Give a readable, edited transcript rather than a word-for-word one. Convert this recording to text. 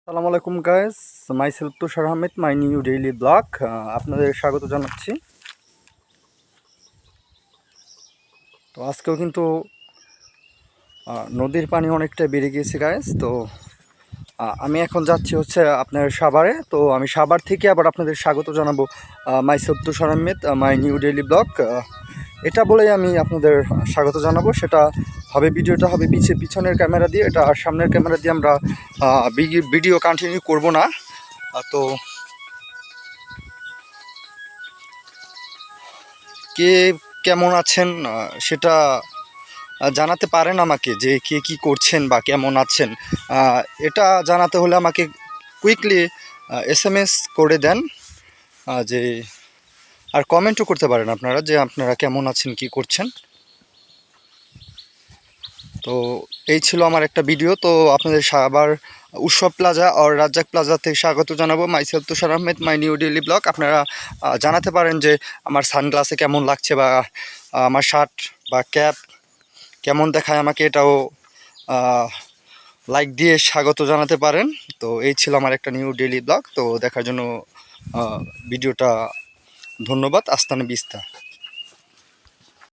আসসালামু আলাইকুম guys, myself Tushar Ahmed, my new daily blog. আপনাদের স্বাগত জানাচ্ছি। তো আজকেও কিন্তু নদীর পানি অনেকটা বেড়ে গিয়েছে গাইস। তো আমি এখন যাচ্ছি হচ্ছে আপনার সাভারে। তো আমি সাভার থেকে আবার আপনাদের স্বাগত জানাবো myself Tushar Ahmed, my new daily blog. এটা বলেই আমি আপনাদের স্বাগত জানাবো। সেটা হবে, ভিডিওটা হবে পিছনের ক্যামেরা দিয়ে, এটা সামনের ক্যামেরা দিয়ে আমরা ভিডিও কন্টিনিউ করব না। তো কে কেমন আছেন সেটা জানাতে পারেন আমাকে, যে কে কি করছেন বা কেমন আছেন। এটা জানাতে হলে আমাকে কুইকলি SMS করে দেন, যে আর কমেন্টও করতে পারেন আপনারা, যে আপনারা কেমন আছেন, কি করছেন। তো এই ছিল আমার একটা ভিডিও। তো আপনাদের আবার উৎসব প্লাজা আর রাজ্জাক প্লাজা থেকে স্বাগত জানাবো। Myself Tushar Ahmed, my new daily blog. আপনারা জানাতে পারেন যে আমার সানগ্লাসে কেমন লাগছে, বা আমার শার্ট বা ক্যাপ কেমন দেখায় আমাকে, এটাও লাইক দিয়ে স্বাগত জানাতে পারেন। তো এই ছিল আমার একটা নিউ ডেইলি ব্লগ। তো দেখার জন্য ভিডিওটা ধন্যবাদ। আস্তানে বিস্তা।